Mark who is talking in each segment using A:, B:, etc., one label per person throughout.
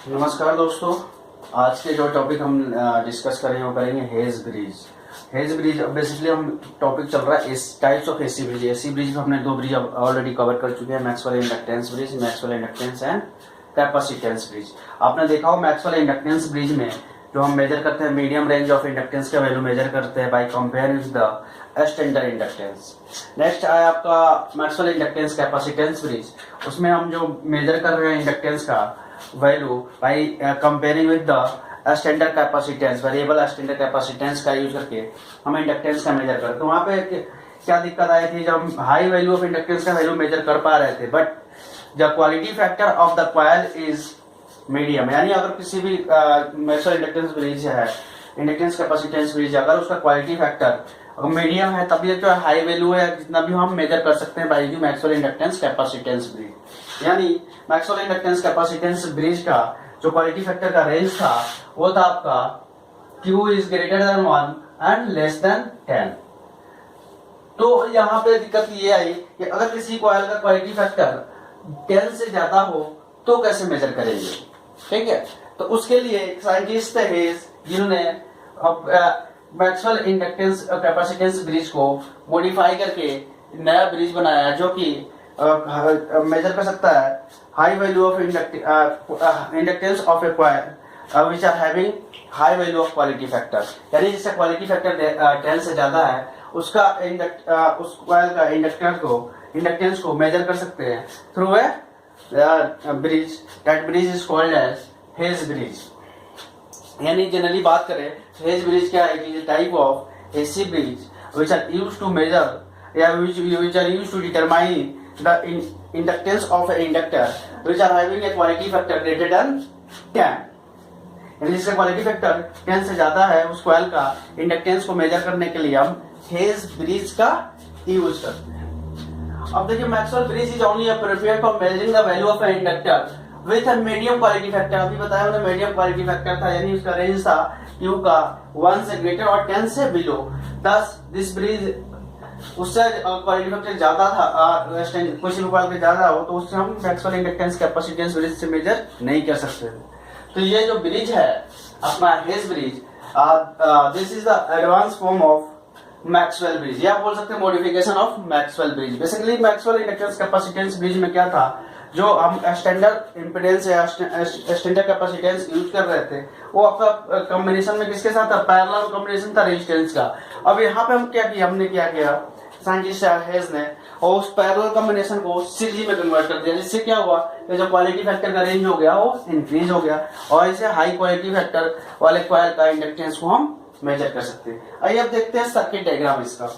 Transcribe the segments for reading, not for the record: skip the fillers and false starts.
A: नमस्कार दोस्तों। आज के जो टॉपिक हम डिस्कस करेंगे वो करेंगे hedge bridge. Hedge bridge basically हम टॉपिक चल रहा है इस types of AC bridge. AC bridge में हमने दो ब्रिज ऑलरेडी कवर कर चुके हैं, Maxwell inductance bridge, Maxwell inductance and capacitance bridge. आपने देखा हो मैक्सवेल इंडक्टेंस ब्रिज में जो हम मेजर करते हैं मीडियम रेंज ऑफ इंडक्टेंस का वैल्यू मेजर करते हैं by comparing with the standard inductance. Next आया आपका मैक्सवेल इंडक्टेंस कैपेसिटेंस ब्रिज। उसमें हम जो मेजर कर रहे हैं इंडक्टेंस का value by comparing with the standard capacitance, variable standard capacitance का यूज करके हम इंडक्टेंस का मेजर करते हैं। तो वहां पे क्या दिक्कत आई थी, जब हम हाई वैल्यू ऑफ इंडक्टेंस का वैल्यू मेजर कर पा रहे थे but the quality factor of the coil is medium. यानी अगर किसी भी मैक्सवेल इंडक्टेंस ब्रिज है, इंडक्टेंस कैपेसिटेंस ब्रिज, अगर उसका क्वालिटी फैक्टर अगर मीडियम है तब ये जो हाई वैल्यू है जितना भी हम मेजर कर सकते हैं by using Maxwell inductance capacitance bridge. यानी मैक्सवेल इंडक्टेंस कैपेसिटेंस ब्रिज का जो क्वालिटी फैक्टर का रेंज था वो था आपका Q is greater than 1 and less than 10। तो यहाँ पे दिक्कत ये आई कि अगर किसी कॉइल का क्वालिटी फैक्टर 10 से ज्यादा हो तो कैसे मेजर करेंगे, ठीक है। तो उसके लिए एक साइंटिस्ट है हेज, जिन्होंने मैक्सवेल इंडक्टेंस कैपेसिटेंस ब्रिज को मॉडिफाई करके नया ब्रिज बनाया जो कि मेजर कर सकता है high value of inductance of a coil which are having high value of quality factor. यानी जिसका क्वालिटी फैक्टर 10 से ज्यादा है उसका उस कॉइल का इंडक्टेंस को मेजर कर सकते हैं through a bridge. That bridge is called as Hay's bridge. यानी जनरली बात करें हेज ब्रिज क्या है, कि type of AC bridge which are used to measure या which are used to determine the inductance of an inductor which are having a quality factor greater than 10। यानी जिसका quality factor 10 से ज्यादा है उस कॉइल का इंडक्टेंस को major करने के लिए हम हेज ब्रिज का यूज करते हैं। अब देखिए Maxwell bridge is only appropriate for measuring the value of an inductor with a medium quality factor. अभी बताया हमने मीडियम क्वालिटी फैक्टर था, यानी उसका रेंज था Q का 1 से ग्रेटर और 10 से बिलो। दस दिस ब्रिज उससे क्वालिटी फैक्टर ज्यादा था, कुछ रुपये के ज्यादा हो तो उससे हम मैक्सवेल इंडक्टेंस कैपेसिटेंस ब्रिज से मेजर नहीं कर सकते थे। तो ये जो ब्रिज है अपना hedge bridge, this is the advance form of Maxwell bridge, या बोल सकते हैं modification of Maxwell bridge. Basically Maxwell inductance capacitance bridge में क्या था, जो हम स्टैंडर्ड इंपेडेंस या स्टैंडर्ड कैपेसिटेंस यूज कर रहे थे वो आपका कॉम्बिनेशन में किसके साथ था, पैरेलल कॉम्बिनेशन था रेजिस्टेंस का। अब यहाँ पे हम हमने क्या किया साइंटिस्ट हेज ने, और उस पैरेलल कॉम्बिनेशन को सीरीज में कन्वर्ट कर दिया, जिससे क्या हुआ कि जो क्वालिटी फैक्टर का रेंज हो गया वो इंक्रीज हो गया और इसे हाई क्वालिटी फैक्टर वाले कॉइल का इंडक्टेंस को हम मेजर कर सकते हैं। आइए अब देखते हैं सर्किट डायग्राम इसका।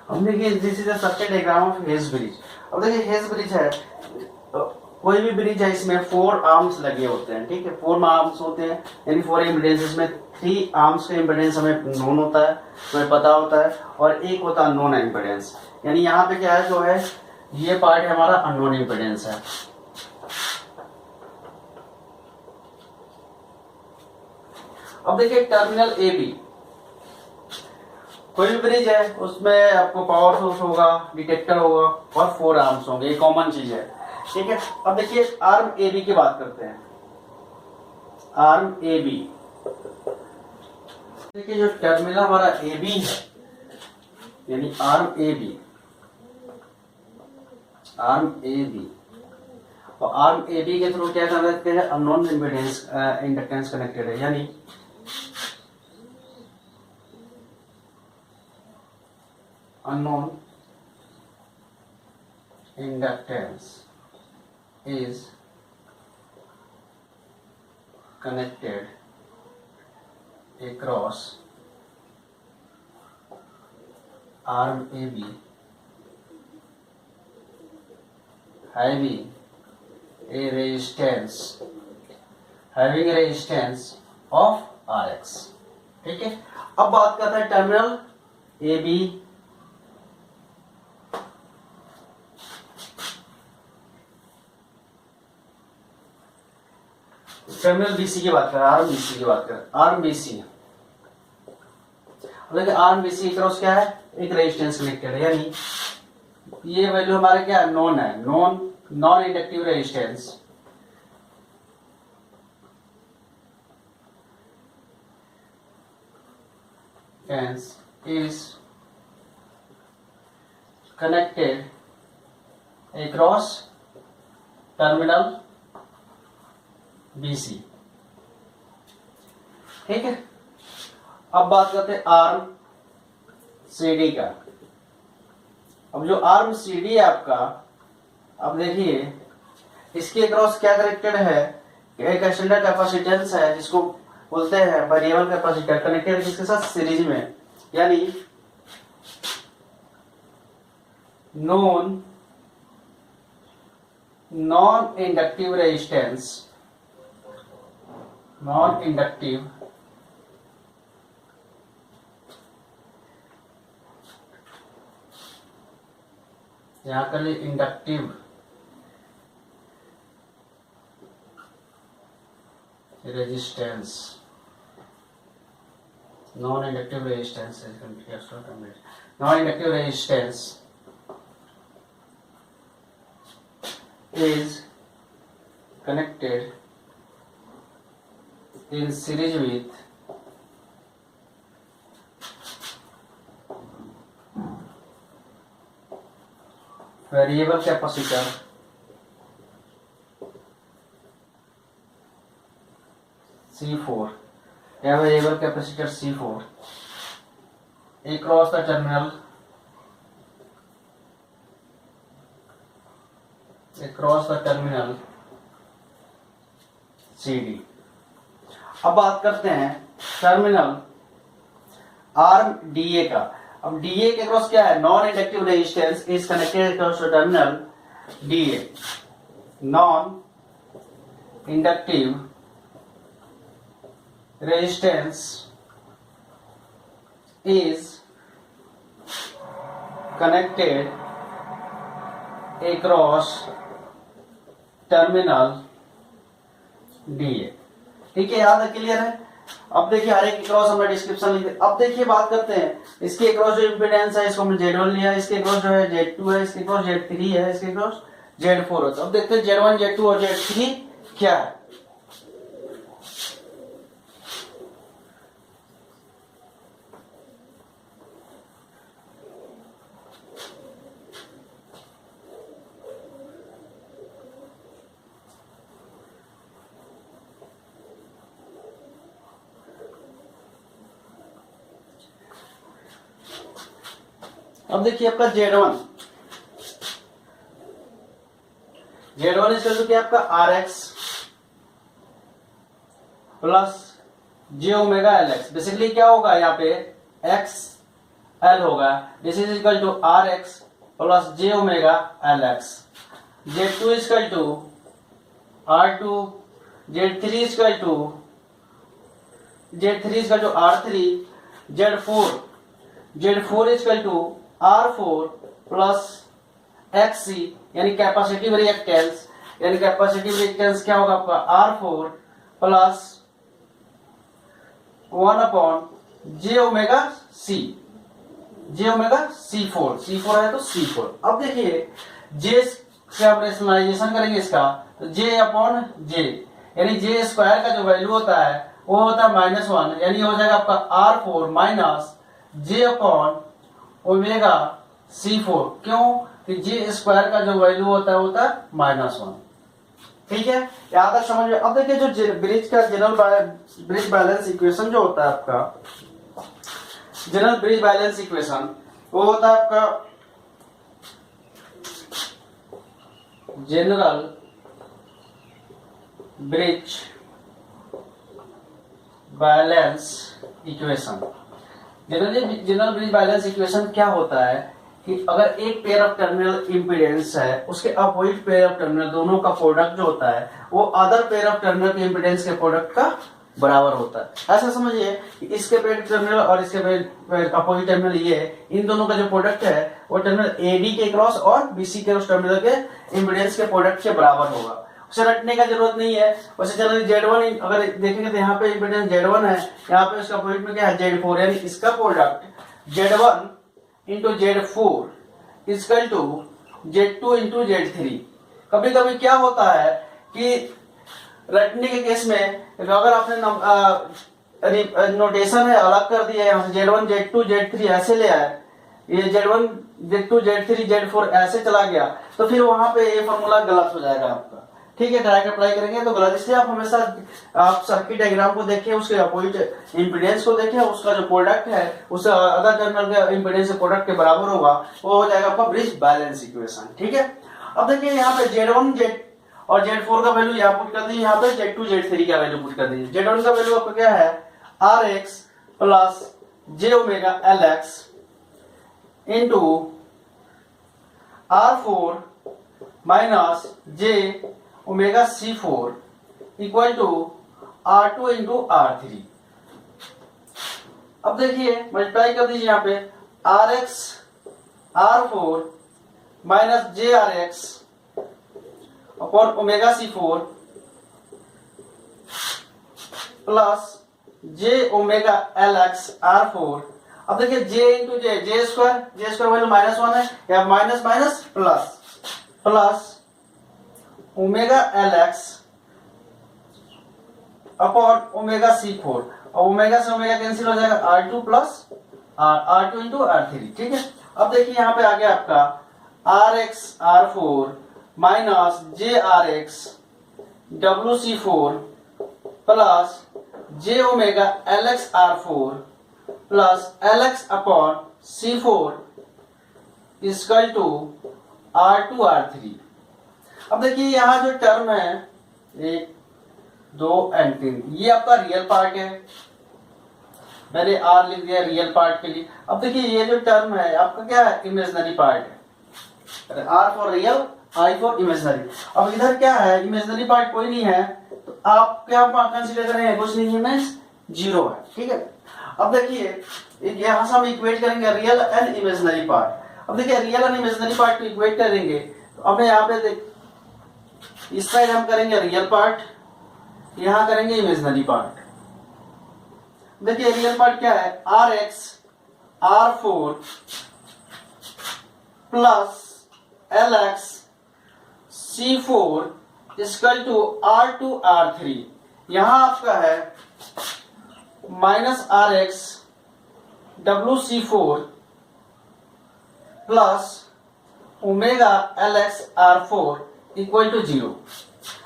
A: हम देखिए this is the circuit diagram of Hay's bridge. अब देखिए हेज ब्रिज है, कोई भी ब्रिज है इसमें 4 आर्म्स लगे होते हैं, ठीक है। 4 आर्म्स होते हैं यानी 4 इम्पीडेंसेस में 3 आर्म्स का इम्पिडेंस हमें नोन होता है, हमें पता होता है, और एक होता है अननोन इम्पिडेंस। यानी यहाँ पे क्या है, जो है ये पार्ट है हमारा अननोन इम्पिडेंस है। अब देखिए टर्मिनल ए बी, कोई भी ब्रिज है उसमें आपको पावर सोर्स होगा, डिटेक्टर होगा और 4 आर्म्स होंगे, ये कॉमन चीज है, ठीक है। अब देखिए आर्म ए बी की बात करते हैं। आर्म ए बी, देखिए जो टर्मिनल हमारा ए बी है, यानी arm A B, arm A B, और आर्म ए बी के थ्रू क्या कर सकते हैं, अननोन इम्पीडेंस इंडक्टेंस कनेक्टेड है, यानी unknown inductance is connected across arm AB having a resistance of Rx, ठीक है। अब बात करते हैं terminal A B, terminal BC की बात करें, आर्म बीसी की बात करें, आर्म बीसी, देखिए आर्म बीसी के क्रॉस क्या है, एक रेजिस्टेंस कनेक्टेड है, यानी ये वैल्यू हमारे क्या नॉन है, non inductive resistance, is connected across terminal BC, ठीक है। अब बात करते हैं आर्म CD का। अब जो आर्म CD है आपका, अब देखिए इसके अक्रॉस क्या कनेक्टेड है, एक एक्सटेंडर कैपेसिटेंस है जिसको बोलते हैं वेरिएबल कैपेसिटर, कनेक्टेड किसके साथ, सीरीज में, यानी non inductive resistance, non inductive यहां कर लिए inductive resistance, non inductive resistance, non inductive resistance is connected in series with variable capacitor C4 या variable capacitor C4 across the terminal CD। अब बात करते हैं टर्मिनल आर्म DA का। अब DA के क्रॉस क्या है, non inductive resistance is connected across terminal DA, non inductive resistance is connected across terminal DA, ठीक है, याद है, क्लियर है। अब देखिए हर एक क्रॉस हमने डिस्क्रिप्शन लिख दिया। अब देखिए बात करते हैं इसके क्रॉस जो इंपीडेंस है, इसको हमने Z1 लिया, इसके क्रॉस जो है Z2 है, इसके क्रॉस Z3 है, इसके क्रॉस Z4 होता है। अब देखते हैं Z1 Z2 और Z3 क्या है। अब देखिए आपका Z1 इज क्या आपका RX प्लस j⍵LX। बेसिकली क्या होगा यहाँ पे XL होगा, this is equal to RX plus j⍵LX। Z2 is equal to R2, Z3 is equal to Z3 का जो R3, Z4 equal to R4 plus XC यानी कैपेसिटिव रिएक्टेंस, यानी capacitive reactance क्या होगा आपका R4 plus 1 upon J omega C4, C4 है तो C4। अब देखिए J से आप रेशनलाइजेशन करेंगे इसका, तो J अपॉन J यानी J स्क्वायर का जो वैल्यू होता है वो होता है -1, यानी हो जाएगा आपका R4 minus J upon omega C4। क्यों? कि J स्क्वायर का जो वैल्यू होता है -1। ठीक है, यहां तक समझ में। अब देखिए जो ब्रिज का ब्रिज बैलेंस इक्वेशन जो होता है आपका, जनरल ब्रिज बैलेंस इक्वेशन वो होता है आपका general bridge balance equation. General bridge balance equation क्या होता है कि अगर एक पेयर ऑफ टर्मिनल इंपीडेंस है, उसके अपोजिट पेयर ऑफ टर्मिनल दोनों का प्रोडक्ट जो होता है वो अदर पेयर ऑफ टर्मिनल के इंपीडेंस के प्रोडक्ट का बराबर होता है। ऐसा समझिए कि इसके पेयर टर्मिनल और इसके पेयर अपोजिट टर्मिनल ये इन दोनों का जो प्रोडक्ट है वो टर्मिनल एडी के क्रॉस और बीसी के क्रॉस टर्मिनल के इंपीडेंस के प्रोडक्ट के बराबर होगा। उसे रटने का जरूरत नहीं है। वैसे चलो Z1 अगर देखेंगे तो यहाँ पे इंपीडेंस Z1 है, यहाँ पे इसका अपोजिट में क्या है Z4, यानी इसका product Z1 into Z4 equal to Z2 into Z3। कभी कभी क्या होता है कि रटने के केस में अगर आपने नोटेशन है अलग कर दिया है, Z1 Z2 Z3 ऐसे ले आए, ये Z1 Z2 Z3 Z4 ऐसे चला गया, तो फिर वहां पे ये फॉर्मूला गलत हो जाएगा आपका। ठीक है, डायरेक्ट अप्लाई करेंगे तो गलत। इसलिए आप हमेशा आप सर्किट डायग्राम को देखिए, उसके अपोजिट इंपीडेंस को देखिए, उसका जो प्रोडक्ट है उस अदर टर्मिनल के इंपीडेंस के प्रोडक्ट के बराबर होगा, वो हो जाएगा आपका ब्रिज बैलेंस इक्वेशन। ठीक है, अब देखिए यहाँ पे Z1 Z और Z4 का वैल्यू यहाँ पुट कर दीजिए, यहाँ पे Z2 Z3 का वैल्यू पुट कर दीजिए। Z1 का वैल्यू आपका क्या है Rx plus J omega Lx into R4 minus J omega C4 equal to R2 into R3। अब देखिए मल्टीप्लाई कर दीजिए यहाँ पे Rx R4 minus JRx upon omega C4 plus J omega Lx R4। अब देखिए J into J square value -1 है, या minus minus plus plus omega Lx upon omega C4, और ओमेगा से ओमेगा कैंसिल हो जाएगा R2 plus R2 into R3। ठीक है, अब देखिए यहाँ पे आ गया आपका Rx R4 minus JRx WC4 plus J omega Lx R4 plus Lx upon C4 equal to R2 R3। अब देखिए यहाँ जो टर्म है 1 2 और 3, ये आपका रियल पार्ट है, मैंने R लिख दिया रियल पार्ट के लिए। अब देखिए ये जो टर्म है आपका क्या है, इमेजिनरी पार्ट है, R for real I for imaginary. अब इधर क्या है, इमेजिनरी पार्ट कोई नहीं है, तो आप क्या कंसीडर करेंगे, कुछ नहीं है, 0 है। ठीक है, अब देखिए यहाँ से हम इक्वेट करेंगे रियल एंड इमेजिनरी पार्ट। अब देखिए रियल एंड इमेजिनरी पार्ट को इक्वेट करेंगे तो अब यहाँ पे देख, इस साइड हम करेंगे रियल पार्ट, यहाँ करेंगे इमेजिनरी पार्ट। देखिए रियल पार्ट क्या है, Rx R4 plus Lx C4 equal to R2 R3। यहां आपका है minus Rx WC4 plus omega Lx R4 equal to 0।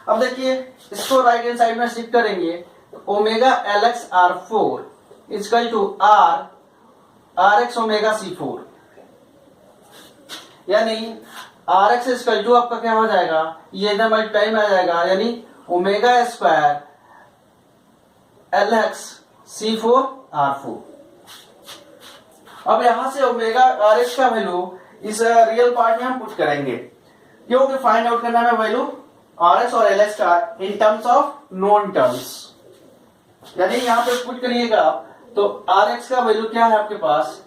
A: अब देखिए इसको राइट हैंड साइड में शिफ्ट करेंगे तो omega Lx R4 equal to Rx omega C4, यानी Rx इक्वल टू आपका क्या हो जाएगा, ये इधर मल्टीप्लाई में आ जाएगा, यानी omega square Lx C4 R4। अब यहां से ओमेगा Rx का वैल्यू इस रियल पार्ट में हम पुट करेंगे, क्योंकि फाइंड आउट करना है वैल्यू Rx और Lx का इन टर्म्स ऑफ नोन टर्म्स। यानी यहाँ पे पुट करिएगा तो आर एक्स का वैल्यू क्या है आपके पास,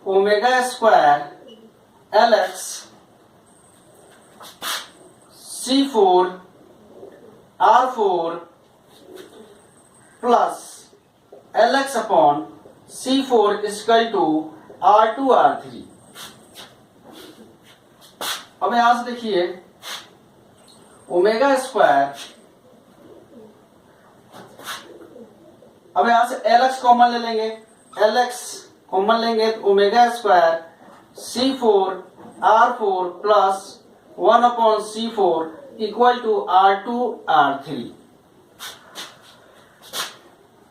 A: omega square L x C four R four plus L x upon C four equal to R two R three. अब यहां से देखिए ओमेगा स्क्वायर, अब यहां से एल एक्स कॉमन ले लेंगे, एल एक्स कॉमन लेंगे तो omega square C four R four plus 1 upon C four equal to R two R three.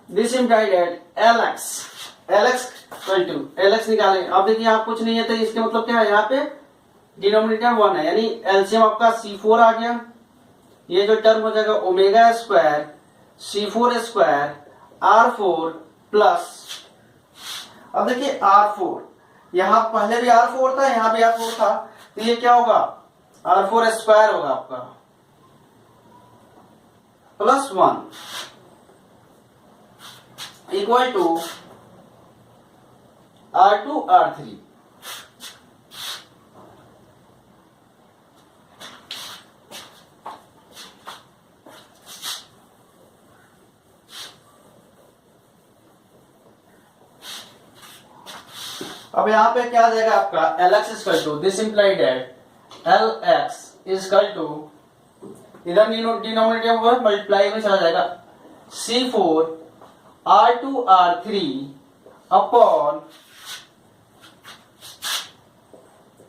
A: This implied that L X equal to L X निकालें। अब देखिए यहाँ कुछ नहीं है तो इसके मतलब क्या है, यहाँ पे डिनोमिनेटर 1 है, यानी एलसीएम आपका C4 आ गया। ये जो टर्म हो जाएगा omega square C4 square R4 plus, अब देखिए R4, यहाँ पहले भी R4 था, यहाँ भी R4 था, तो ये क्या होगा, R4 स्क्वायर होगा आपका plus 1 equal to R2 R3। अब यहां पे क्या आ जाएगा आपका L X equal to, this implied at L X equal to, इधर डिनोमिनेटर मल्टीप्लाई में चला जाएगा C4 R2 R3 upon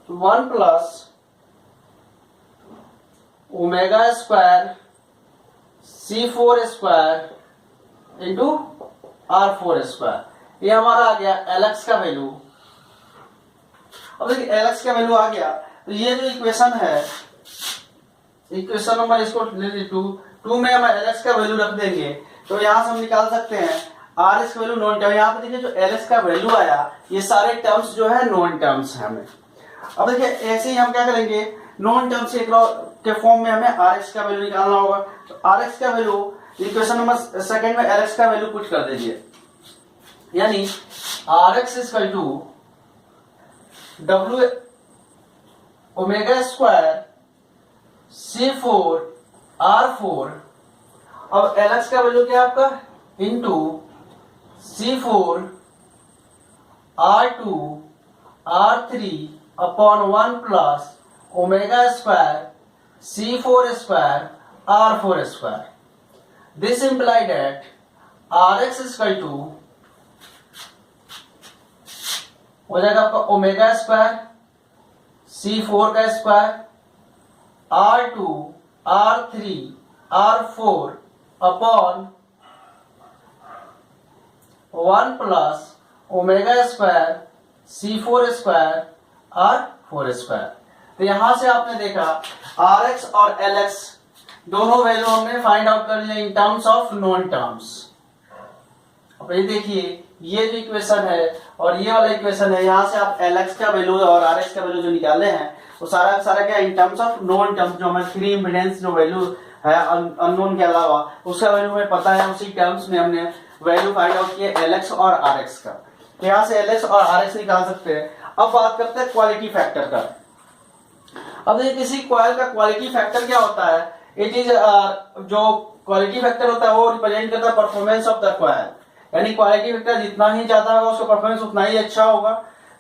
A: 1 plus omega square C4 square into R4 square. ये हमारा आ गया एल एक्स का वैल्यू। अब देखिए एल एक्स का वैल्यू आ गया, तो ये जो इक्वेशन है, इक्वेशन नंबर इसको टू में हम एल एक्स का वैल्यू रख देंगे, तो यहां से हम निकाल सकते हैं आर एक्स का वैल्यू नॉन टर्म। यहाँ पे देखिए जो एल एक्स का वैल्यू आया, ये सारे टर्म्स जो है नॉन टर्म्स है हमें। अब देखिए ऐसे ही हम क्या करेंगे, नॉन टर्म्स के फॉर्म में हमें आर एक्स का वैल्यू निकालना होगा। तो आर एक्स का वैल्यू इक्वेशन नंबर सेकंड में एल एक्स का वैल्यू पुट कर दीजिए, यानी R X equal to W omega square C4 R4, अब एल एक्स का वैल्यू क्या है आपका, into C4 R2 R3 upon 1 plus omega square C4 square R4 square. This implied that R X equal to हो जाएगा आपका omega square C4 का square R2 R3 R4 upon 1 plus omega square C4 square R4 square. तो यहां से आपने देखा R X और एल एक्स दोनों वैल्यू हमने फाइंड आउट कर लिया in terms of known terms. अब ये देखिए ये जो इक्वेशन है और ये वाला इक्वेशन है, यहाँ से आप एल एक्स का वैल्यू और आर एक्स का वैल्यू जो निकाले हैं वो सारा सारा क्या इन टर्म्स ऑफ नॉन टर्म्स, जो हमें फ्री इम्पीडेंस जो वैल्यू है अननोन के अलावा उसका वैल्यू हमें पता है, उसी टर्म्स में हमने वैल्यू फाइंड आउट किया एल एक्स और आर एक्स का। तो यहाँ से एल एक्स और आर एक्स निकाल सकते हैं। अब बात करते हैं क्वालिटी फैक्टर का। अब ये किसी कॉइल का क्वालिटी फैक्टर क्या होता है, इट इज जो क्वालिटी फैक्टर होता है वो रिप्रेजेंट करता है परफॉर्मेंस ऑफ द कॉइल, यानी क्वालिटी फैक्टर जितना ही ज्यादा होगा उसका परफॉर्मेंस उतना ही अच्छा होगा।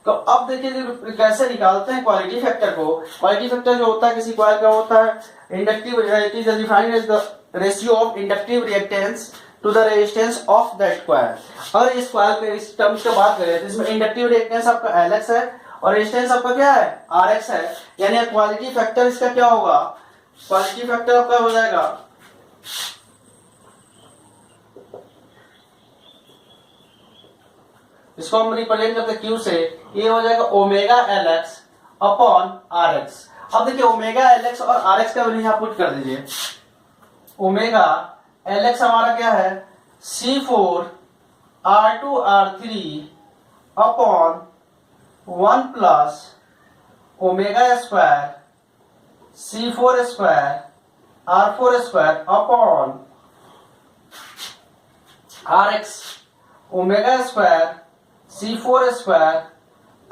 A: तो अब देखिए कैसे निकालते हैं क्वालिटी फैक्टर को। क्वालिटी फैक्टर जो होता है किसी कॉइल का होता है inductive, it is defined as the ratio of inductive reactance to the resistance of that coil. और इस कॉइल पे इस टर्म्स की बात करें तो इसमें इंडक्टिव रिएक्टेंस आपका एल एक्स है और रेजिस्टेंस आपका क्या है आर एक्स है, यानी क्वालिटी फैक्टर इसका क्या होगा, क्वालिटी फैक्टर आपका हो जाएगा इसको हम रिप्रेजेंट करते क्यू से, ये हो जाएगा omega L x upon R X. अब देखिए ओमेगा एल एक्स और आर एक्स का वैल्यू यहां पुट कर दीजिए। ओमेगा एल एक्स हमारा क्या है C4 R2 R3 upon 1 plus omega square C4 square R4 square upon R X omega square C4 square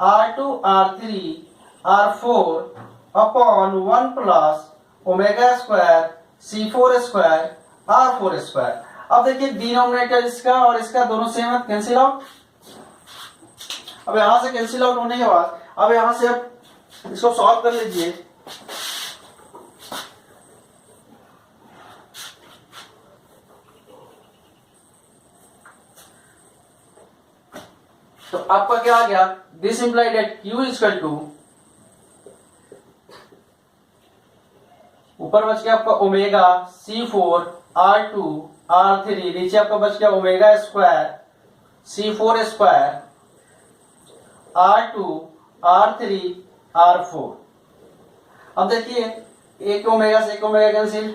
A: R2 R3 R4 upon 1 plus omega square C4 square R4 square. अब देखिए denominator इसका और इसका दोनों same है, cancel out. अब यहां से कैंसिल आउट होने के बाद अब यहां से अब इसको सॉल्व कर लीजिए। तो आपका क्या आ गया, this implied that Q is equal to, ऊपर बच गया आपका ओमेगा C4 R2 R3, नीचे आपका बच गया omega square C4 square R2 R3 R4। अब देखिए एक ओमेगा से एक ओमेगा कैंसिल,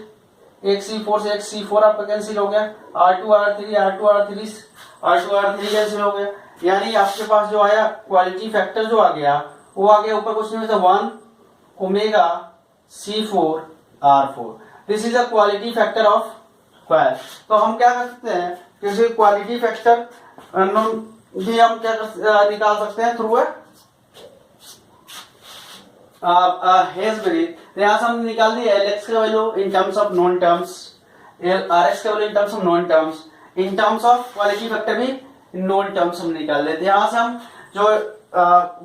A: एक C4 से एक C4 आपका कैंसिल हो गया, R2 R3 कैंसिल हो गया। यानी आपके पास जो आया क्वालिटी फैक्टर जो आ गया वो आ गया ऊपर क्वेश्चन में था 1 omega C4 R4। This is a quality factor of square. तो हम क्या कर सकते हैं, किसी क्वालिटी फैक्टर भी हम क्या निकाल सकते हैं थ्रू हेज ब्रिज। यहां से हम निकाल दिए Lx का value in terms of known terms, Rx का value in terms of known terms, in terms of quality factor भी नॉन टर्म्स हम निकाल लेते हैं। यहां से हम जो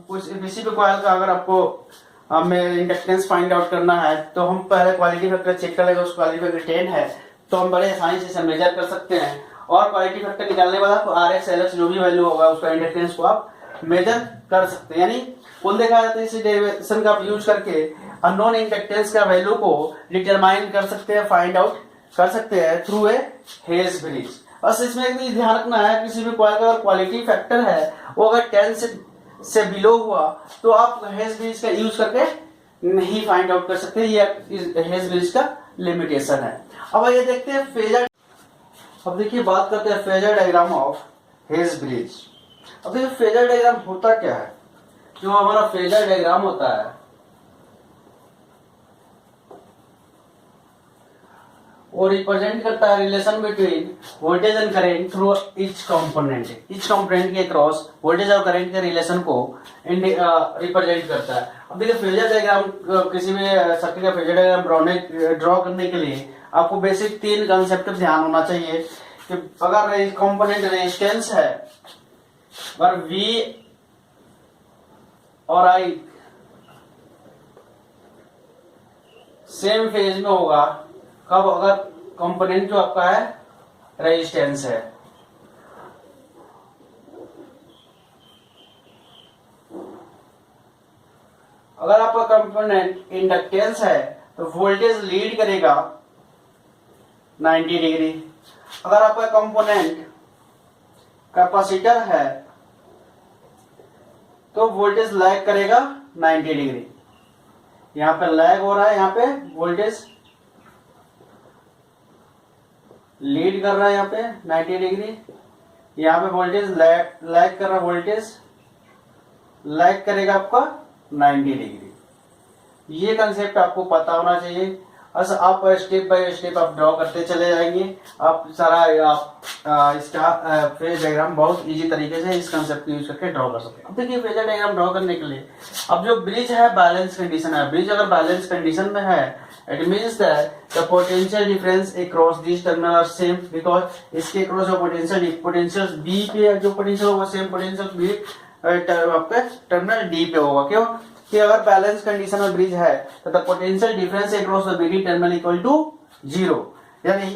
A: कुछ किसी भी कॉइल का अगर आपको हमें इंडक्टेंस फाइंड आउट करना है तो हम पहले क्वालिटी फैक्टर चेक कर लेंगे, उस क्वालिटी फैक्टर 10 है तो हम बड़े आसानी से इसे मेजर कर सकते हैं। और क्वालिटी फैक्टर निकालने के बाद आपको Rx Lx जो भी वैल्यू होगा उसका इंडक्टेंस को आप मेजर कर सकते हैं। यानी कुल देखा जाता है इसी डेरिवेशन का आप यूज करके अननोन इंडक्टेंस का वैल्यू को डिटरमाइन कर सकते हैं, फाइंड आउट कर सकते हैं थ्रू ए हेज ब्रिज। बस इसमें एक चीज ध्यान रखना है, किसी भी कॉइल का अगर क्वालिटी फैक्टर है वो अगर 10 से बिलो हुआ तो आप हेज ब्रिज का यूज करके नहीं फाइंड आउट कर सकते, ये हेज ब्रिज का लिमिटेशन है। अब ये देखते हैं फेजर। अब देखिए बात करते हैं phasor diagram of Hay's bridge. अब देखिए फेजर डायग्राम होता क्या है, जो हमारा फेजर डायग्राम होता है वो रिप्रेजेंट करता है relation between voltage and current through each component. Each component के क्रॉस वोल्टेज और करंट के रिलेशन को रिप्रेजेंट करता है। अब देखिए फेजर डायग्राम, किसी भी सर्किट का फेजर डायग्राम ड्रॉ करने के लिए आपको बेसिक 3 कंसेप्ट ध्यान होना चाहिए कि अगर कंपोनेंट रेजिस्टेंस है, अगर V और I सेम फेज में होगा, कब, अगर कंपोनेंट जो आपका है रेजिस्टेंस है। अगर आपका कंपोनेंट इंडक्टेंस है तो वोल्टेज लीड करेगा 90 डिग्री। अगर आपका कंपोनेंट कैपेसिटर है तो वोल्टेज लैग करेगा 90 डिग्री। यहां पे लैग हो रहा है, यहां पे वोल्टेज लीड कर रहा है, यहाँ पे 90 डिग्री। यहाँ पे वोल्टेज लैग कर रहा है, वोल्टेज लैग करेगा आपका 90 डिग्री। ये कंसेप्ट आपको पता होना चाहिए। बस आप स्टेप बाय स्टेप आप ड्रॉ करते चले जाएंगे, आप सारा इसका फेज डायग्राम बहुत इजी तरीके से इस कंसेप्ट को यूज करके ड्रॉ कर सकते हैं। अब देखिए फेजर डायग्राम ड्रॉ करने के लिए अब जो ब्रिज है बैलेंस कंडीशन है। ब्रिज अगर बैलेंस कंडीशन में है it means that the potential difference across this terminal are same, because इसके अक्रॉस जो पोटेंशियल बी पे जो पोटेंशियल होगा सेम पोटेंशियल बी आपका टर्मिनल डी पे होगा। क्यों कि अगर बैलेंस कंडीशन में ब्रिज है तो the potential difference across the BD terminal equal to 0। यानी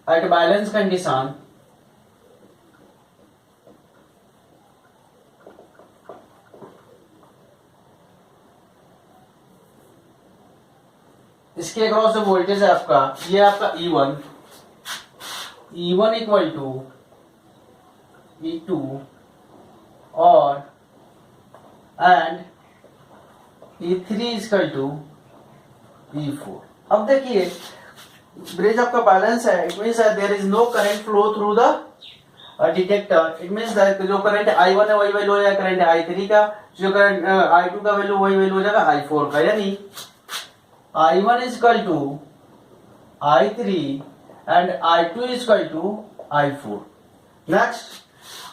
A: एट बैलेंस कंडीशन इसके अक्रॉस जो वोल्टेज है आपका, ये आपका E1 इक्वल टू E2 और and E3 equal to E4। अब देखिए ब्रिज आपका बैलेंस है, it means there is no current flow through the detector. It means that जो करंट I1 है वही वैल्यू हो जाएगा करंट I3 का, जो करंट I2 का वैल्यू वही वैल्यू हो जाएगा I4 का। यानी I1 is equal to I3 and I2 is equal to I4। Next,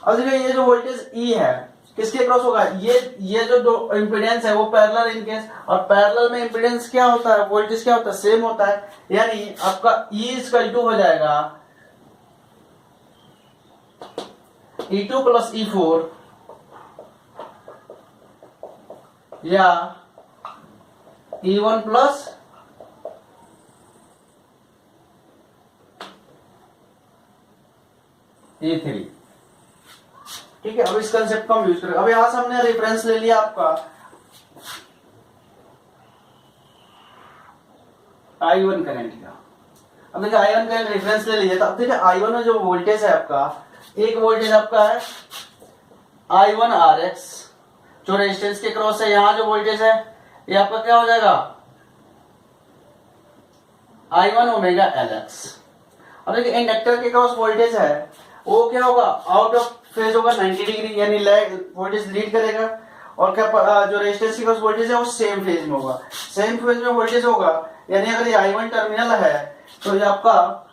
A: अब देखिए ये जो वोल्टेज E है किसके क्रॉस होगा, ये जो दो इंपीडेंस है वो पैरेलल इन केस, और पैरेलल में इंपीडेंस क्या होता है, वोल्टेज क्या होता है, सेम होता है। यानी आपका E इक्वल टू हो जाएगा E2 प्लस E4 या E1 प्लस E3। ठीक है, अब इस कंसेप्ट को हम यूज करेंगे। अब यहां से हमने रेफरेंस ले लिया आपका I1 करंट का। अब देखिए I1 का रेफरेंस ले लीजिए, तो अब देखिए I1 में जो वोल्टेज है आपका, एक वोल्टेज आपका है I1 RX जो रेजिस्टेंस के क्रॉस है। यहाँ जो वोल्टेज है ये आपका क्या हो जाएगा I1 ओमेगा LX। अब देखिए इंडक्टर के क्रॉस वोल्टेज है वो क्या होगा, आउट ऑफ फेज होगा 90 डिग्री, यानी वोल्टेज लीड करेगा। और क्या जो रेजिस्टेंस के क्रॉस वोल्टेज है वो सेम फेज में होगा, सेम फेज में वोल्टेज होगा। यानी अगर ये I1 टर्मिनल है तो ये आपका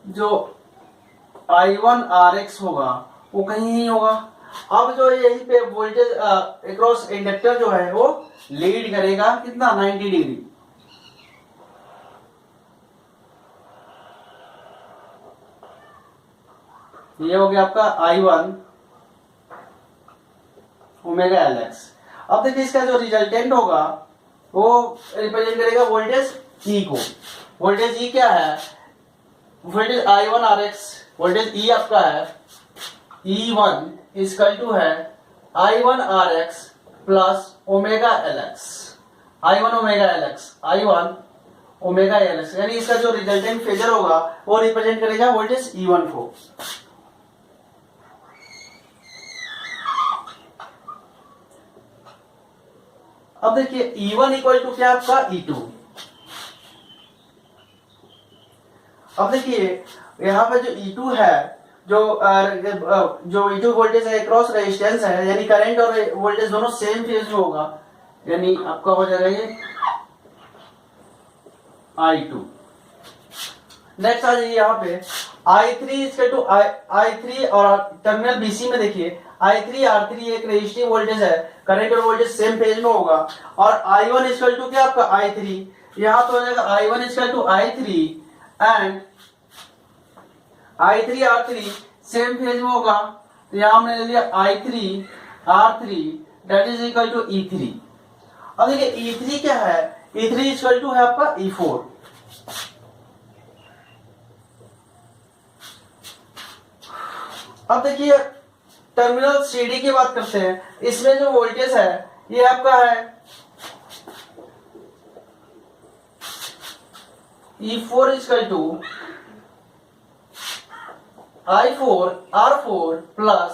A: जो I1 RX होगा वो कहीं नहीं होगा। अब जो यही पे वोल्टेज अक्रॉस इंडक्टर जो है वो लीड करेगा कितना, 90 डिग्री। ये हो गया आपका I1 ओमेगा LX। अब देखिए इसका जो रिजल्टेंट होगा वो रिप्रेजेंट करेगा वोल्टेज E को। वोल्टेज E क्या है, voltage I1 RX, voltage E आपका है E1 इक्वल टू है I1 RX plus omega LX, I1 omega LX, I1 omega LX। यानी इसका जो रिजल्टेंट फेजर होगा वो रिप्रेजेंट करेगा वोल्टेज E1 को। अब देखिए E1 इक्वल टू क्या आपका E2। अब देखिए यहाँ पे जो E2 है, जो E2 वोल्टेज है क्रॉस रेजिस्टेंस है, यानी करंट और वोल्टेज दोनों सेम फेज में होगा। यानी आपका हो जाएगा ये I2। नेक्स्ट आ जाइए यहाँ पे I3 इक्वल टू I3 और टर्मिनल BC में देखिए I3 R3 एक रेजिस्टिव वोल्टेज है, करंट और वोल्टेज सेम फेज में होगा। और I1 इक्वल टू क्या आपका I3, यहाँ पे हो जाएगा I1 equal to I3 and I3 R3 same phase में होगा। तो यहाँ हमने ले लिया I3 R3 that is equal to E3। अब देखिए E3 क्या है, E3 इक्वल टू है आपका E4। अब देखिए टर्मिनल CD की बात करते हैं, इसमें जो वोल्टेज है ये आपका है E4 equal to I4 R4 plus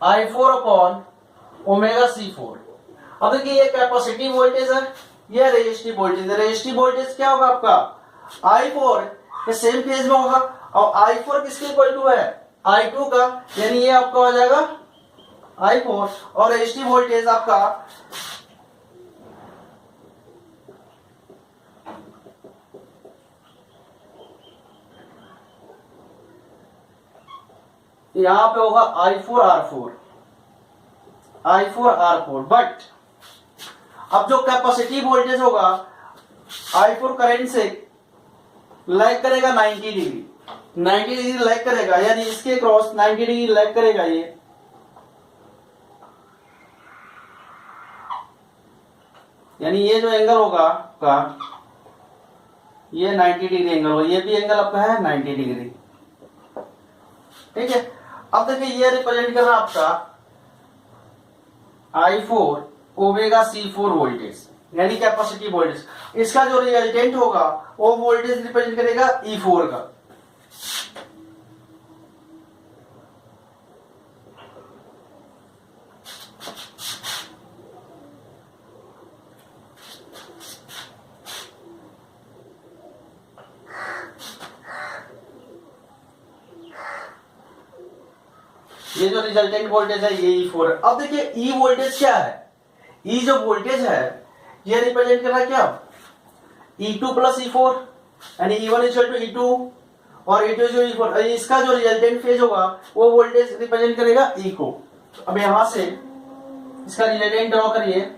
A: I4 upon omega C4। अब देखिए ये कैपेसिटिव वोल्टेज है, ये रेजिस्टिव वोल्टेज है। रेजिस्टिव वोल्टेज क्या होगा आपका I4 के सेम फेज में होगा, और I4 किसके इक्वल टू है I2 का, यानी ये आपका हो जाएगा I4। और रेजिस्टिव वोल्टेज आपका यहां पे होगा I4R4 बट अब जो कैपेसिटिव वोल्टेज होगा I4 करंट से लैग करेगा 90 डिग्री, 90 डिग्री लैग करेगा, यानी इसके क्रॉस 90 डिग्री लैग करेगा ये। यानी ये जो एंगल होगा आपका ये 90 डिग्री एंगल होगा, ये भी एंगल आपका है 90 डिग्री। ठीक है, अब देखिए ये रिप्रेजेंट कर रहा है आपका I4 ओमेगा C4 वोल्टेज, यानी कैपेसिटिव वोल्टेज। इसका जो रिजल्टेंट होगा वो वोल्टेज रिप्रेजेंट करेगा E4 का। ये जो रिजल्टेंट वोल्टेज है ये E4 है। अब देखिए E वोल्टेज क्या है, ई जो वोल्टेज है ये रिप्रेजेंट कर रहा है क्या, E2 प्लस E4, यानी E1 इक्वल टू E2 और E2 जो E4, इसका जो रिजल्टेंट फेज होगा वो वोल्टेज रिप्रेजेंट करेगा E को। तो अब यहां से इसका रिजल्टेंट ड्रॉ करिए।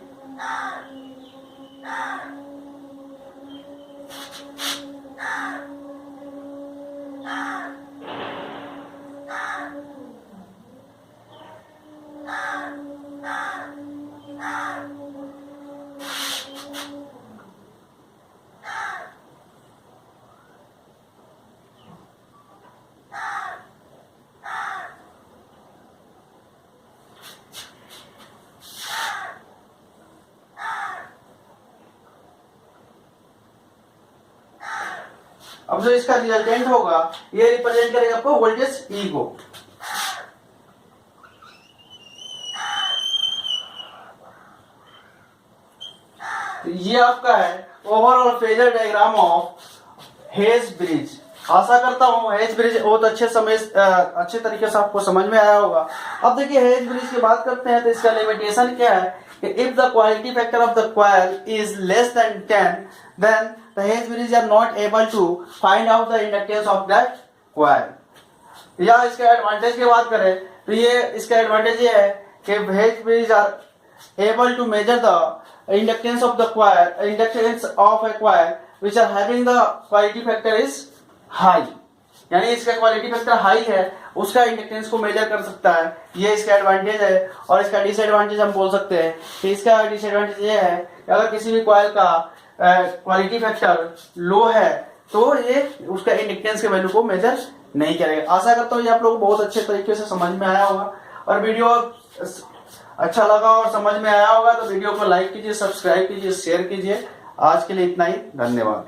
A: अब जो इसका रिजल्टेंट होगा ये रिप्रेजेंट करेगा आपको वोल्टेज ई को। तो ये आपका है overall phasor diagram of Hay's bridge. आशा करता हूँ हेज ब्रिज बहुत अच्छे तरीके से आपको समझ में आया होगा। अब देखिए हेज ब्रिज की बात करते हैं तो इसका लिमिटेशन क्या है कि if the quality factor of the coil is less than 10 then the Hage bridge are not able to find out the inductance of that coil। या इसके एडवांटेज की बात करें तो ये इसका एडवांटेज ये है कि Hage bridge are able to measure the inductance of the coil, inductance of a coil which are having the quality factor is high, यानी इसका क्वालिटी फैक्टर हाई है उसका इंडक्टेंस को मेजर कर सकता है। ये इसका एडवांटेज है। और इसका डिसएडवांटेज हम बोल सकते हैं कि इसका डिसएडवांटेज ये है कि अगर किसी भी कॉइल का क्वालिटी फैक्टर लो है तो ये उसका इंडक्टेंस के वैल्यू को मेजर नहीं करेगा। आशा करता हूँ ये आप लोगों को बहुत अच्छे तरीके से समझ में आया होगा और वीडियो अच्छा लगा और समझ में आया होगा तो वीडियो को लाइक कीजिए, सब्सक्राइब कीजिए, शेयर कीजिए। आज के लिए इतना ही, धन्यवाद।